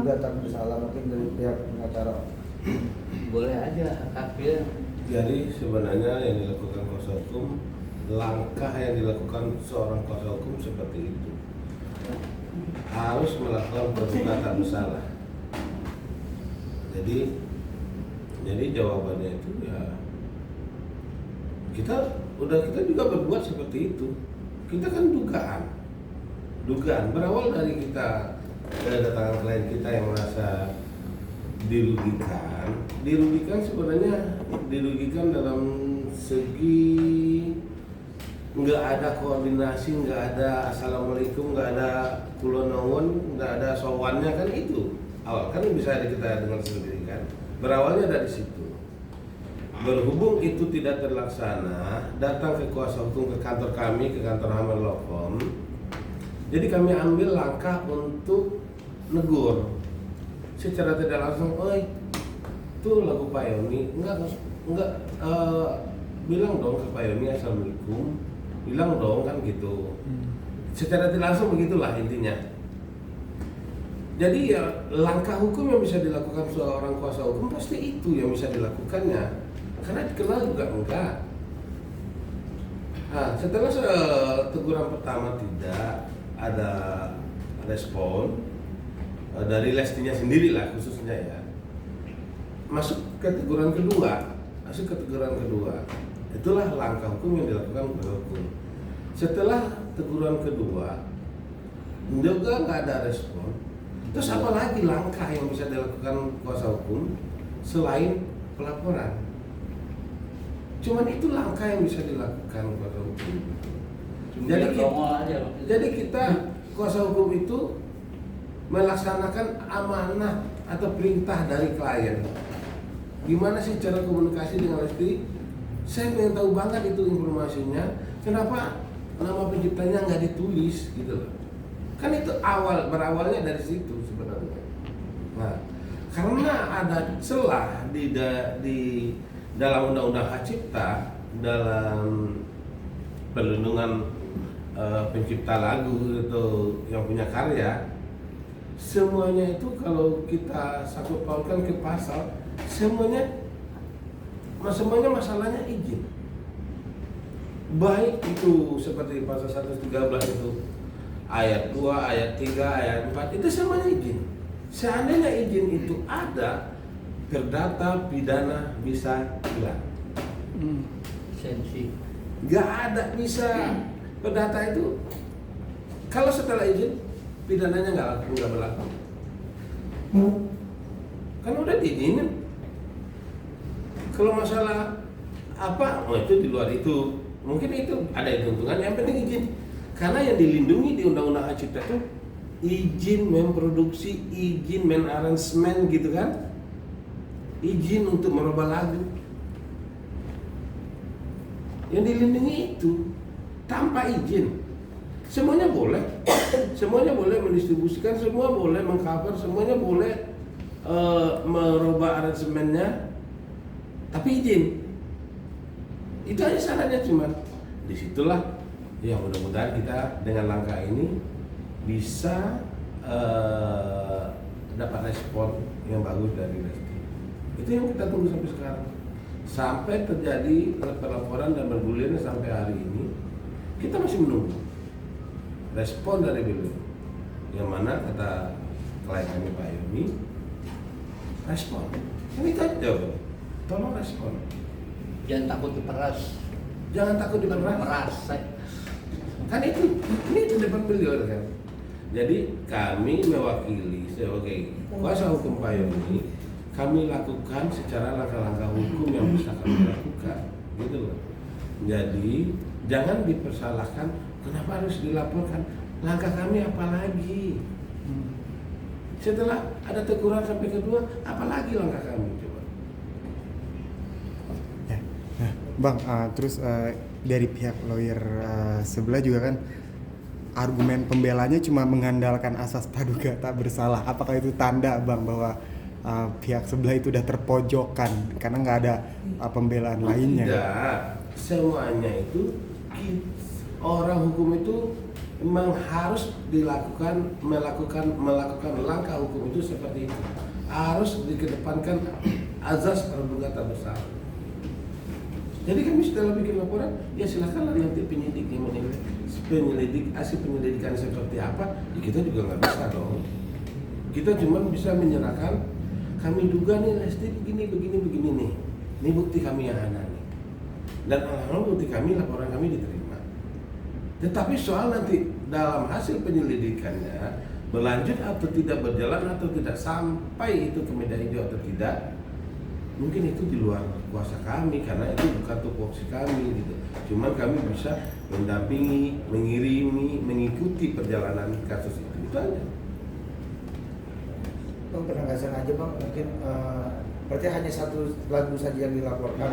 juga tak bersalah mungkin dari pihak pengacara. Boleh aja kafir. Jadi sebenarnya yang dilakukan kuasa hukum, langkah yang dilakukan seorang kuasa hukum seperti itu, harus melakukan praduga tak bersalah. Jadi jawabannya itu ya kita juga berbuat seperti itu. Kita kan dugaan berawal dari kita kedatangan klien kita yang merasa dirugikan sebenarnya dirugikan dalam segi nggak ada koordinasi, nggak ada assalamualaikum, nggak ada kulonawon, nggak ada sowannya, kan itu awal kan bisa kita dengar sendiri kan, berawalnya dari situ. Berhubung itu tidak terlaksana, datang ke kuasa hukum ke kantor kami, ke kantor Hamad Law Firm. Jadi kami ambil langkah untuk negur secara tidak langsung, itu lagu Pak Yoni, enggak bilang dong ke Pak Yoni assalamualaikum, bilang dong kan gitu. Secara tidak langsung begitulah intinya. Jadi ya langkah hukum yang bisa dilakukan seorang kuasa hukum pasti itu yang bisa dilakukannya, karena dikenal juga enggak. Nah, setelah teguran pertama tidak ada respon dari Lestinya sendiri lah khususnya ya, masuk ke teguran kedua, itulah langkah hukum yang dilakukan kuasa hukum. Setelah teguran kedua juga nggak ada respon, terus apa lagi langkah yang bisa dilakukan kuasa hukum selain pelaporan? Cuman itu langkah yang bisa dilakukan kuasa hukum. Jadi kita kuasa hukum itu melaksanakan amanah atau perintah dari klien. Gimana sih cara komunikasi dengan Lesti? Saya pengen tahu banget itu informasinya. Kenapa nama penciptanya nggak ditulis gitu loh? Kan itu berawalnya dari situ sebenarnya. Nah, karena ada celah di dalam Undang-Undang Hak Cipta, dalam perlindungan pencipta lagu itu yang punya karya, semuanya itu kalau kita sangkut pautkan ke pasal, semuanya masalahnya izin. Baik itu seperti pasal 113 itu ayat 2, ayat 3, ayat 4 itu semuanya izin. Seandainya izin itu ada, perdata pidana bisa hilang. Sensi. Gak ada bisa perdata itu kalau setelah izin pidananya nggak berlaku. Kan udah diizinin. Kalau masalah apa, itu di luar itu. Mungkin itu ada hitungan, yang penting izin. Karena yang dilindungi di Undang-Undang Hak Cipta itu izin memproduksi, izin main aransemen gitu kan, izin untuk merubah lagu. Yang dilindungi itu tanpa izin. Semuanya boleh mendistribusikan, semua boleh mengcover, semuanya boleh merubah aransemennya, tapi izin. Itu aja syaratnya, cuman disitulah ya mudah-mudahan kita dengan langkah ini bisa dapat respon yang bagus dari Lesti. Itu yang kita tunggu sampai sekarang, sampai terjadi pelaporan dan bergulirnya sampai hari ini kita masih menunggu respon dari beliau, yang mana kata klien kami Pak Yoni, respon. Ini aja, tolong respon. Jangan takut diperas. Jangan takut diperas. Merasa. Kan ini di depan beliau kan. Jadi kami mewakili sebagai kuasa hukum Pak Yoni, kami lakukan secara langkah-langkah hukum yang bisa kami lakukan, gitu loh. Jadi jangan dipersalahkan. Kenapa harus dilaporkan? Langkah kami apa lagi? Setelah ada teguran sampai kedua, apa lagi langkah kami? Coba. Ya. Nah, Bang, terus dari pihak lawyer sebelah juga kan argumen pembelanya cuma mengandalkan asas praduga tak bersalah. Apakah itu tanda, Bang, bahwa pihak sebelah itu udah terpojokkan karena nggak ada pembelaan lainnya? Tidak, semuanya itu orang hukum itu memang harus melakukan langkah hukum itu seperti itu. Harus dikedepankan azas praduga tak bersalah. Jadi kami setelah bikin laporan, ya silakanlah nanti penyidiknya menilai hasil penyelidikan seperti apa. Ya kita juga nggak bisa dong. Kita cuma bisa menyerahkan, kami duga nih Lesti begini nih. Ini bukti kami yang ada nih. Dan alhamdulillah bukti kami, laporan kami diterima. Tetapi soal nanti dalam hasil penyelidikannya berlanjut atau tidak, berjalan atau tidak, sampai itu ke media hijau atau tidak, mungkin itu di luar kuasa kami karena itu bukan tupoksi kami gitu. Cuman kami bisa mendampingi, mengirimi, mengikuti perjalanan kasus itu aja. Bang, pernah nggak sengaja bang, mungkin berarti hanya satu lagu saja yang dilaporkan,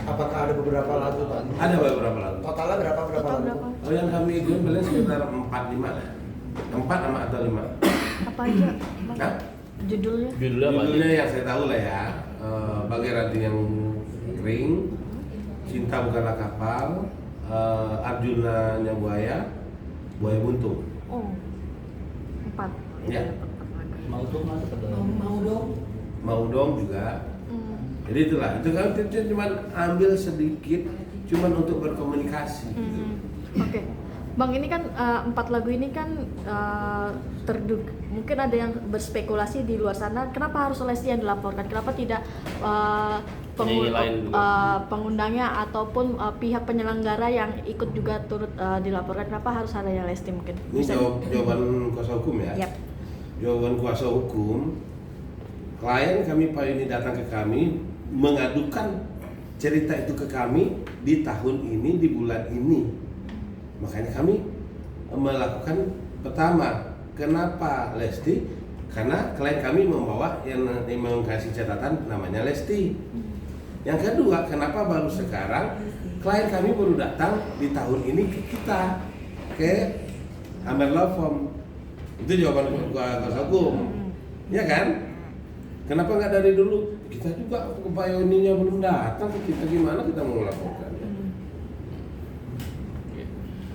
apakah ada beberapa lagu bang? Ada beberapa lagu. Totalnya berapa lagu? Oh, yang kami beli sekitar 4-5 lah. 4 sama atau 5. Apa aja? Hah? Judulnya? Judulnya yang saya tahu lah ya, Bagai Ranting Yang Kering, Cinta Bukanlah Kapal, Arjuna Nya Buaya, Buaya Buntung. Oh, 4. Ya. Mau tuh masuk ke dalam. Mau dong juga. Jadi itulah, itu kan cuma ambil sedikit, cuma untuk berkomunikasi. Oke. Bang, ini kan 4 lagu ini kan mungkin ada yang berspekulasi di luar sana, kenapa harus Lesti yang dilaporkan? Kenapa tidak pengundangnya ataupun pihak penyelenggara yang ikut juga turut dilaporkan? Kenapa harus ada yang Lesti mungkin? Ini jawaban kuasa hukum ya? Yap. Jawaban kuasa hukum, klien kami Pak ini datang ke kami mengadukan cerita itu ke kami di tahun ini, di bulan ini. Makanya kami melakukan pertama, kenapa Lesti? Karena klien kami membawa yang mengkasih catatan namanya Lesti. Yang kedua, kenapa baru sekarang klien kami baru datang di tahun ini ke kita, ke Amer Law Firm. Itu jawaban kuasa hukum, ya kan? Kenapa nggak dari dulu? Kita juga upaya ininya belum datang ke kita, gimana kita mau melaporkan?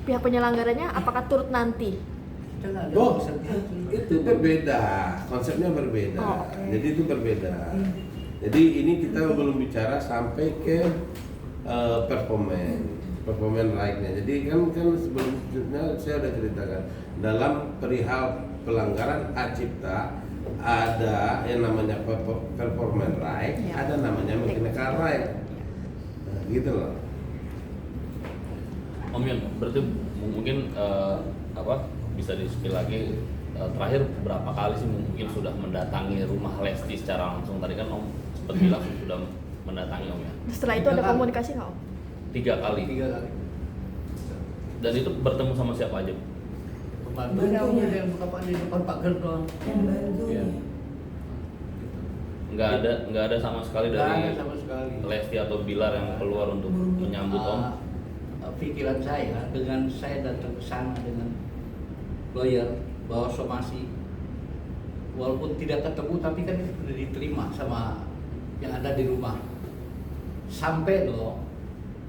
Pihak penyelenggaranya apakah turut nanti? Oh, itu berbeda, konsepnya berbeda. Oh, okay. Jadi itu berbeda. Jadi ini kita belum bicara sampai ke performance right-nya. Jadi kan sebelumnya saya sudah ceritakan dalam perihal pelanggaran hak cipta ada yang namanya performance right, ya. ada namanya mechanical right. Nah, gitu loh. Om Yon, berarti mungkin bisa di-spill lagi, terakhir berapa kali sih mungkin sudah mendatangi rumah Lesti secara langsung? Tadi kan Om sempat bilang sudah mendatangi Om ya. Setelah itu ada komunikasi nggak Om? 3 kali. 3 kali. Dan itu bertemu sama siapa aja? Pembantunya udah yang buka Pak di depan Pak Gerdon. Iya. Nggak ada sama sekali Nggak dari ada sama sekali. Lesti atau Bilar yang keluar untuk menyambut Om. Pikiran saya dengan saya datang ke sana dengan lawyer bawa somasi, walaupun tidak ketemu tapi kan sudah diterima sama yang ada di rumah. Sampai loh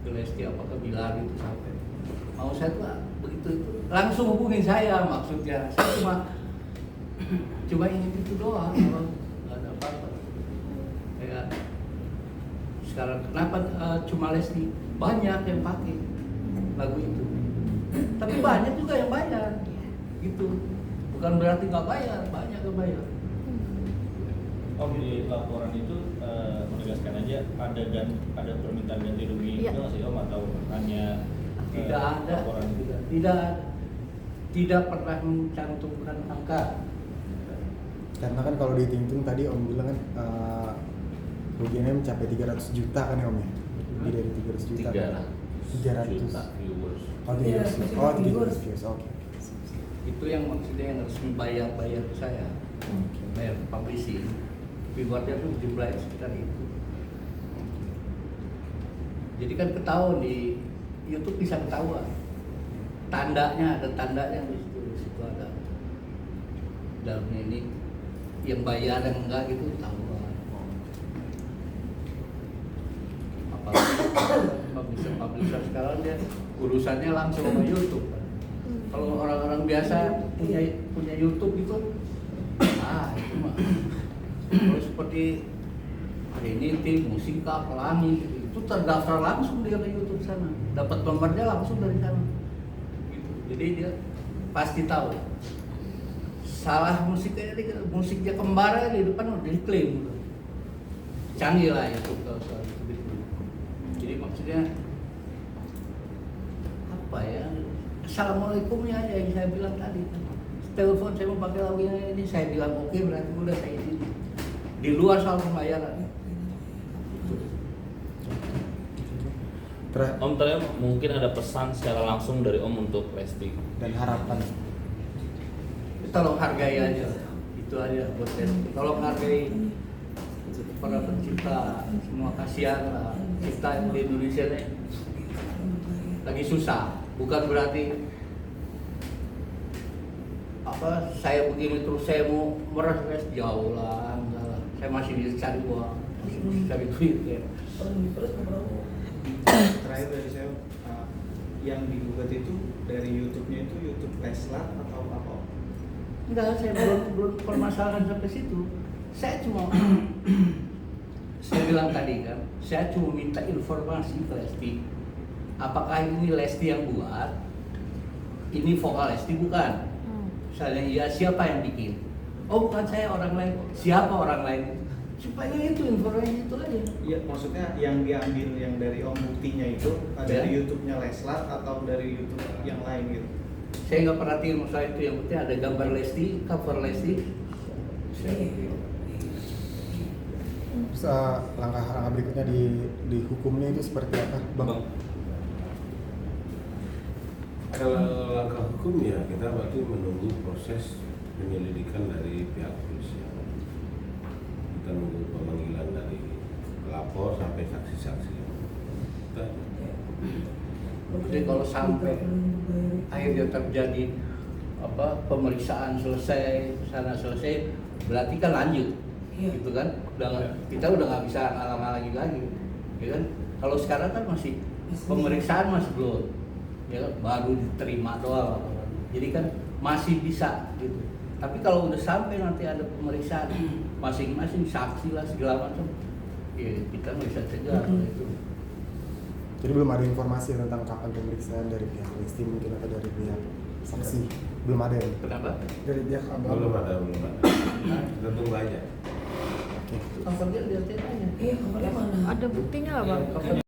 ke Lesti apa ke Bilar itu sampai. Mau saya tuh begitu itu langsung hubungin saya, maksudnya saya cuma ingin itu doang, nggak ada apa-apa. Kayak sekarang kenapa cuma Lesti? Banyak yang pakai lagu itu, tapi banyak juga yang bayar, gitu. Bukan berarti nggak bayar, banyak yang bayar. Om, di laporan itu menegaskan aja ada permintaan ganti rugi itu nggak sih Om, atau hanya Tidak ada, laporan itu? tidak pernah mencantumkan angka. Karena kan kalau dihitung tadi Om bilang kan kerugiannya mencapai 300 juta kan ya Om ya? Lebih dari 300 juta. 300 juta viewers. Oh, 300 views. Oke. Itu yang maksudnya yang resmi bayar ke saya, bayar publishing. Rewardnya tuh jumlahnya sekitar itu. Jadi kan ketahuan di YouTube bisa ketahuan. Tandanya ada tandanya di situ ada. Dalam ini yang bayar yang enggak gitu ketahuan. Apalagi publisher sekarang dia urusannya langsung sama YouTube kan. Kalau orang-orang biasa punya YouTube itu, itu mah. Kalau seperti hari ini tim musika, pelangi, itu terdaftar langsung dia ke YouTube sana, dapat nomornya langsung dari sana. Gitu. Jadi dia pasti tahu. Salah musiknya kembar di depan udah diklaim. Canggih lah YouTube kalau soal itu. Jadi maksudnya apa ya? Assalamualaikumnya aja yang saya bilang tadi. Telepon saya mau pakai lagu ini, saya bilang oke, berarti udah saya izin. Di luar soal pembayaran. Om tadi mungkin ada pesan secara langsung dari Om untuk Lesti dan harapan. Tolong hargai aja, itu aja buat Lesti. Tolong hargai para pencipta, semua kasihan lah. Kita di Indonesia nih lagi susah, bukan berarti apa saya begini terus saya mau merasa jauh lah, enggak lah. Saya masih bisa cari uang, masih bisa cari duit ya. Terakhir dari saya, yang digugat itu dari YouTube-nya itu YouTube Leslar atau apa? Enggak, saya belum permasalahan sampai situ. Saya cuma saya bilang tadi kan, saya cuma minta informasi ke Lesti. Apakah ini Lesti yang buat? Ini vokal Lesti bukan? Misalnya iya, siapa yang bikin? Oh bukan saya, orang lain. Siapa orang lain? Supaya itu informasi itu aja. Iya, maksudnya yang diambil yang dari Om buktinya itu dari YouTube-nya Leslar atau dari YouTube yang lain gitu? Saya nggak perhatiin masalah itu, yang penting ada gambar Lesti, cover Lesti. Terus, langkah berikutnya di hukumnya itu seperti apa, Bang? Kalau langkah hukum ya kita berarti menunggu proses penyelidikan dari pihak kepolisian. Kita menunggu pemanggilan dari pelapor sampai saksi-saksi. Jadi kalau sampai akhirnya terjadi pemeriksaan selesai, sana selesai, berarti kan lanjut, gitu kan? Kita udah nggak bisa ngalang-ngalangi lagi, ya kan? Kalau sekarang kan masih pemeriksaan masih belum, ya kan? Baru diterima doang, jadi kan masih bisa gitu. Tapi kalau udah sampai nanti ada pemeriksaan masing-masing saksi lah segala macam, ya kita nggak bisa cegah itu. Jadi belum ada informasi tentang kapan pemeriksaan dari pihak Lesti mungkin atau dari pihak saksi, belum ada ya? Kenapa? Dari pihak abang. Belum ada. Kita tunggu aja. Covernya lihat aja. Ada buktinya nggak, Bang?